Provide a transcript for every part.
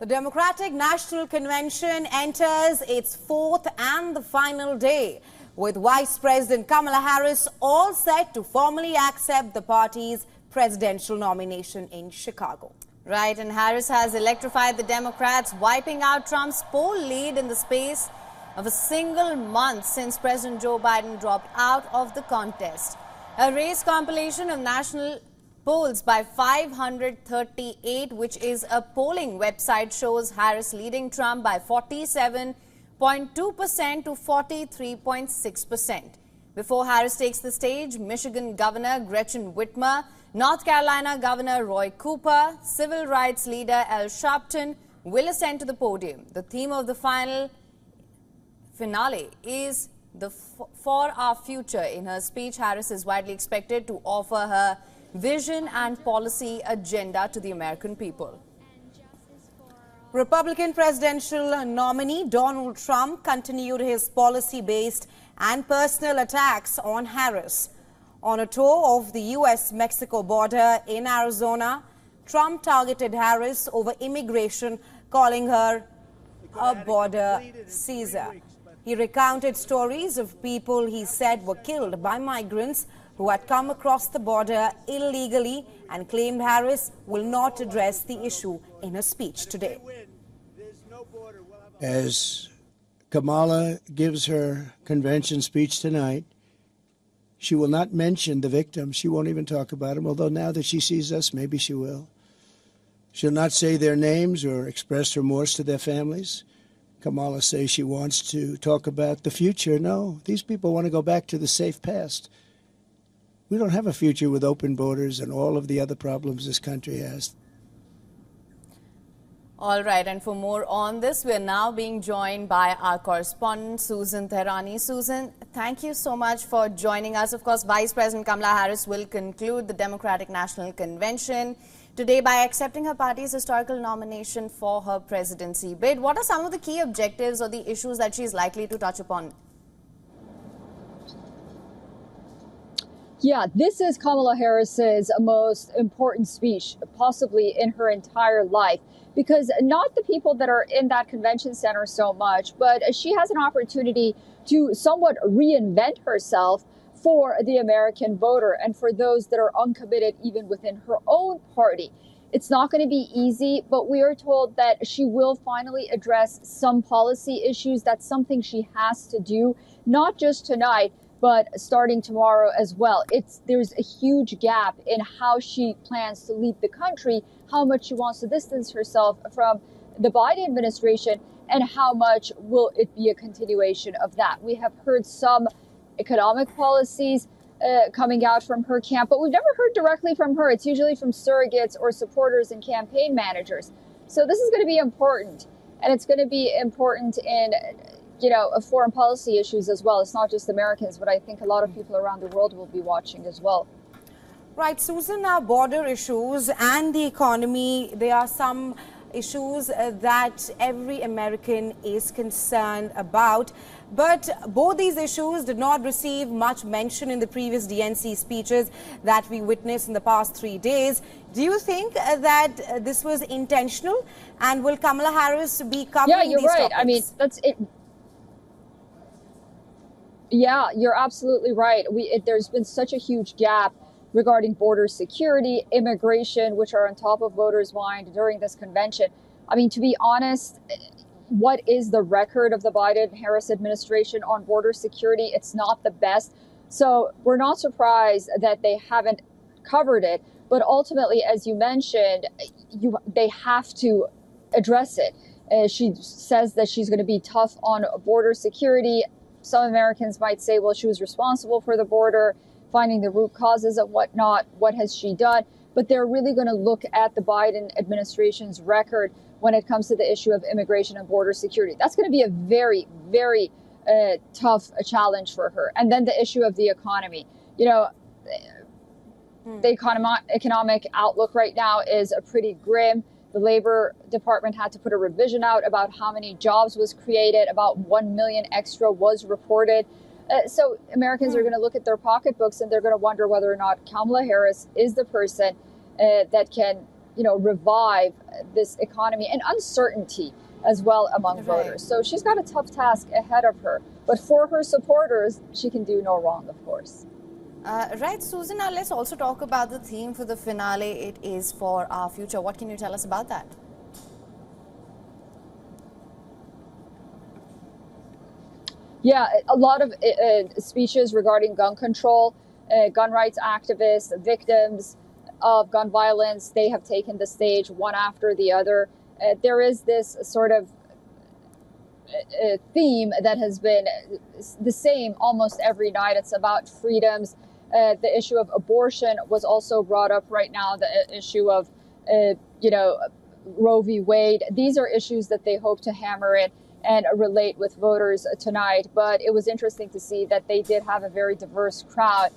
The Democratic National Convention enters its fourth and the final day, with Vice President Kamala Harris all set to formally accept the party's presidential nomination in Chicago. Right, and Harris has electrified the Democrats, wiping out Trump's poll lead in the space of a single month since President Joe Biden dropped out of the contest. A race compilation of national polls by 538, which is a polling website, shows Harris leading Trump by 47.2% to 43.6%. Before Harris takes the stage, Michigan Governor Gretchen Whitmer, North Carolina Governor Roy Cooper, civil rights leader Al Sharpton will ascend to the podium. The theme of the finale is for our future. In her speech, Harris is widely expected to offer her vision and policy agenda to the American people. Republican presidential nominee Donald Trump continued his policy-based and personal attacks on Harris. On a tour of the U.S.-Mexico border in Arizona, Trump targeted Harris over immigration, calling her a border Caesar. He recounted stories of people he said were killed by migrants who had come across the border illegally, and claimed Harris will not address the issue in her speech today. As Kamala gives her convention speech tonight, she will not mention the victims. She won't even talk about them, although now that she sees us, maybe she will. She'll not say their names or express remorse to their families. Kamala says she wants to talk about the future. No, these people want to go back to the safe past. We don't have a future with open borders and all of the other problems this country has. All right, and for more on this, we are now being joined by our correspondent, Susan Tehrani. Susan, thank you so much for joining us. Of course, Vice President Kamala Harris will conclude the Democratic National Convention today by accepting her party's historical nomination for her presidency bid. What are some of the key objectives or the issues that she is likely to touch upon? Yeah, this is Kamala Harris's most important speech, possibly in her entire life, because not the people that are in that convention center so much, but she has an opportunity to somewhat reinvent herself for the American voter and for those that are uncommitted even within her own party. It's not going to be easy, but we are told that she will finally address some policy issues. That's something she has to do, not just tonight, but starting tomorrow as well. There's a huge gap in how she plans to lead the country, how much she wants to distance herself from the Biden administration, and how much will it be a continuation of that. We have heard some economic policies coming out from her camp, but we've never heard directly from her. It's usually from surrogates or supporters and campaign managers. So this is going to be important, and it's going to be important in foreign policy issues as well. It's not just Americans, but I think a lot of people around the world will be watching as well. Right, Susan, now border issues and the economy, there are some issues that every American is concerned about. But both these issues did not receive much mention in the previous DNC speeches that we witnessed in the past 3 days. Do you think that this was intentional? And will Kamala Harris be covering these topics? Yeah, you're right. I mean, that's it. Yeah, you're absolutely right. There's been such a huge gap regarding border security, immigration, which are on top of voters' mind during this convention. I mean, to be honest, what is the record of the Biden-Harris administration on border security? It's not the best. So we're not surprised that they haven't covered it. But ultimately, as you mentioned, they have to address it. She says that she's going to be tough on border security. Some Americans might say, well, she was responsible for the border, finding the root causes of whatnot. What has she done? But they're really going to look at the Biden administration's record when it comes to the issue of immigration and border security. That's going to be a very, very tough challenge for her. And then the issue of the economy. The economic outlook right now is pretty grim. The Labor Department had to put a revision out about how many jobs was created. About 1 million extra was reported. So Americans are going to look at their pocketbooks and they're going to wonder whether or not Kamala Harris is the person that can revive this economy and uncertainty as well among voters. So she's got a tough task ahead of her. But for her supporters, she can do no wrong, of course. Right, Susan, now let's also talk about the theme for the finale. It is for our future. What can you tell us about that? Yeah, a lot of speeches regarding gun control, gun rights activists, victims of gun violence. They have taken the stage one after the other. There is this sort of theme that has been the same almost every night. It's about freedoms. The issue of abortion was also brought up right now. The issue of, Roe v. Wade. These are issues that they hope to hammer in and relate with voters tonight. But it was interesting to see that they did have a very diverse crowd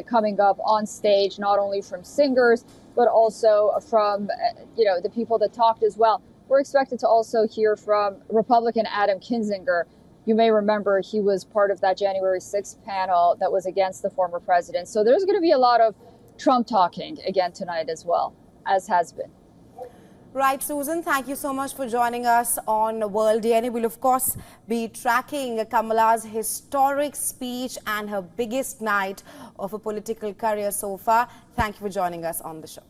coming up on stage, not only from singers, but also from, the people that talked as well. We're expected to also hear from Republican Adam Kinzinger. You may remember he was part of that January 6th panel that was against the former president. So there's going to be a lot of Trump talking again tonight as well, as has been. Right, Susan, thank you so much for joining us on World DNA. We'll, of course, be tracking Kamala's historic speech and her biggest night of a political career so far. Thank you for joining us on the show.